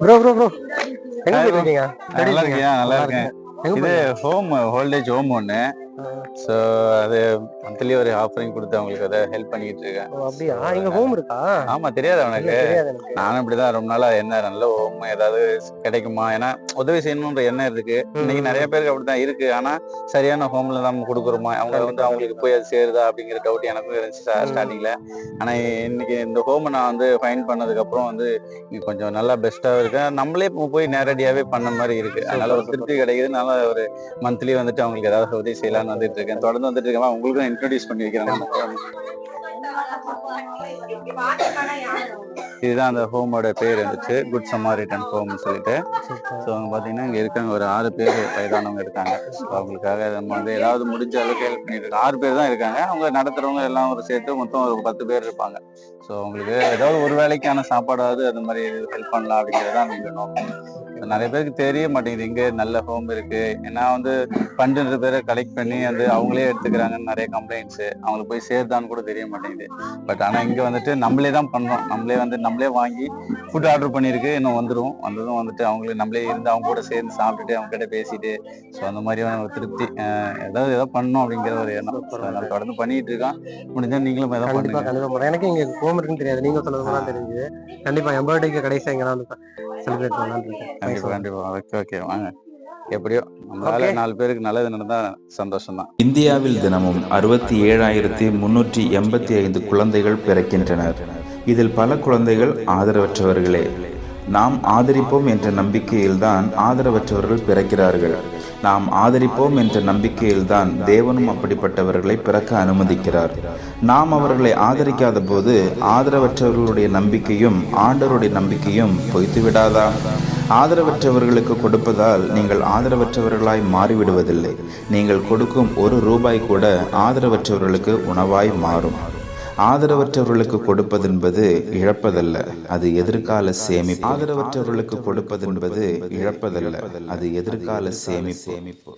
Bro bro bro எங்க போயிட்டு இருக்கீங்க? நல்லா இருக்கியா? நல்லா இருக்கேன். இது ஹோம் ஓல்டேஜ் ஹோம் ஒன்று. ஸோ அது மந்த்லி ஒரு ஆஃபரிங் கொடுத்து அவங்களுக்கு அதை ஹெல்ப் பண்ணிட்டு இருக்கேன். அப்படியா? இங்க ஹோம் இருக்கா? ஆமா, தெரியாது அவனுக்கு. தெரியாது எனக்கு. நானும் இப்படிதான் ரொம்ப நாளா என்ன நல்ல ஹோம் ஏதாவது கிடைக்குமா, ஏன்னா உதவி செய்யணுன்ற எண்ணம் இருக்கு. இன்னைக்கு நிறைய பேருக்கு அப்படித்தான் இருக்கு. ஆனா சரியான ஹோம்ல நம்ம கொடுக்குறோமா, அவங்க வந்து அவங்களுக்கு போய் அது சேருதா அப்படிங்கிற டவுட் எனக்கும் இருந்துச்சு ஸ்டார்டிங்ல. ஆனா இன்னைக்கு இந்த ஹோமை நான் வந்து ஃபைண்ட் பண்ணதுக்கு அப்புறம் வந்து கொஞ்சம் நல்லா பெஸ்டா இருக்கு. நம்மளே போய் நேரடியாவே பண்ண மாதிரி இருக்கு. அதனால ஒரு திருப்தி கிடைக்குது. நல்லா ஒரு மந்த்லி வந்துட்டு அவங்களுக்கு ஏதாவது உதவி செய்யலாம்னு வந்துட்டு இருக்கேன். தொடர்ந்து வந்துட்டு இருக்கேன். உங்களுக்கும் இன்ட்ரோடியூஸ் பண்ணி வைக்கிறேன். இதுதான் அந்த ஹோமோட பேர் இருந்துச்சு, குட் சமாரிட்டன் ஹோம்னு சொல்லிட்டு. ஸோ அவங்க பார்த்தீங்கன்னா இங்கே இருக்காங்க ஒரு 6 பேர் வயதானவங்க இருக்காங்க. ஸோ அவங்களுக்காக நம்ம வந்து ஏதாவது முடிஞ்ச அளவுக்கு ஹெல்ப் பண்ணிட்டு இருக்கோம். 6 பேர் தான் இருக்காங்க. அவங்க நடத்துறவங்க எல்லாம் ஒரு சேர்த்து மொத்தம் ஒரு 10 பேர் இருப்பாங்க. ஸோ அவங்களுக்கு ஏதாவது ஒரு வேலைக்கான சாப்பாடாவது அந்த மாதிரி ஹெல்ப் பண்ணலாம் அப்படிங்கிறது தான் நம்ம நோக்கம். நிறைய பேருக்கு தெரிய மாட்டேங்குது இங்கே நல்ல ஹோம் இருக்கு. நான் வந்து ஃபண்டுன்ற பேரை கலெக்ட் பண்ணி வந்து அவங்களே எடுத்துக்கிறாங்கன்னு நிறைய கம்ப்ளைண்ட்ஸு. அவங்களுக்கு போய் சேர்தான்னு கூட தெரிய மாட்டேங்குது. பட் ஆனால் இங்கே வந்துட்டு நம்மளே தான் பண்ணுறோம். நம்மளே வாங்கி ஃபுட் ஆர்டர் பண்ணியிருக்கு. இன்னும் வந்ததும் வந்துட்டு அவங்களே நம்மளே இருந்து அவங்க கூட சேர்ந்து சாப்பிட்டுட்டு அவங்க கிட்ட பேசிட்டு, ஸோ அந்த மாதிரியான ஒரு திருப்தி. ஏதாவது பண்ணணும் அப்படிங்கிற ஒரு எண்ணம். அதனால தொடர்ந்து பண்ணிட்டு இருக்கோம். முடிஞ்சா நீங்களும் ஏதாவது கண்டிப்பா கண்டிப்பா. எனக்கு இங்க ஹோம் இருக்குன்னு தெரியாது. நீங்க சொன்னதுலாம் தெரிஞ்சு கண்டிப்பா என் பர்த்டேக்கு கடைசியா இங்க வந்து செலிப்ரேட் பண்ணலாம்னு இருக்கேன். கண்டிப்பா. ஓகே வாங்க. எப்படியோ நம்மளால 4 பேருக்கு நல்லது நடந்தா சந்தோஷம் தான். இந்தியாவில் தினமும் 67,385 குழந்தைகள் பிறக்கின்றனர். இதில் பல குழந்தைகள் ஆதரவற்றவர்களே. நாம் ஆதரிப்போம் என்ற நம்பிக்கையில்தான் ஆதரவற்றவர்கள் பிறக்கிறார்கள். நாம் ஆதரிப்போம் என்ற நம்பிக்கையில்தான் தேவனும் அப்படிப்பட்டவர்களை பிறக்க அனுமதிக்கிறார். நாம் அவர்களை ஆதரிக்காத போது ஆதரவற்றவர்களுடைய நம்பிக்கையும் ஆண்டவருடைய நம்பிக்கையும் பொய்த்து விடாதா? ஆதரவற்றவர்களுக்கு கொடுப்பதால் நீங்கள் ஆதரவற்றவர்களாய் மாறிவிடுவதில்லை. நீங்கள் கொடுக்கும் ₹1 கூட ஆதரவற்றவர்களுக்கு உணவாய் மாறும். ஆதரவற்றவர்களுக்கு கொடுப்பதென்பது இழப்பதல்ல, அது எதிர்கால சேமிப்பு. ஆதரவற்றவர்களுக்கு கொடுப்பதென்பது இழப்பதல்ல, அது எதிர்கால சேமிப்பு.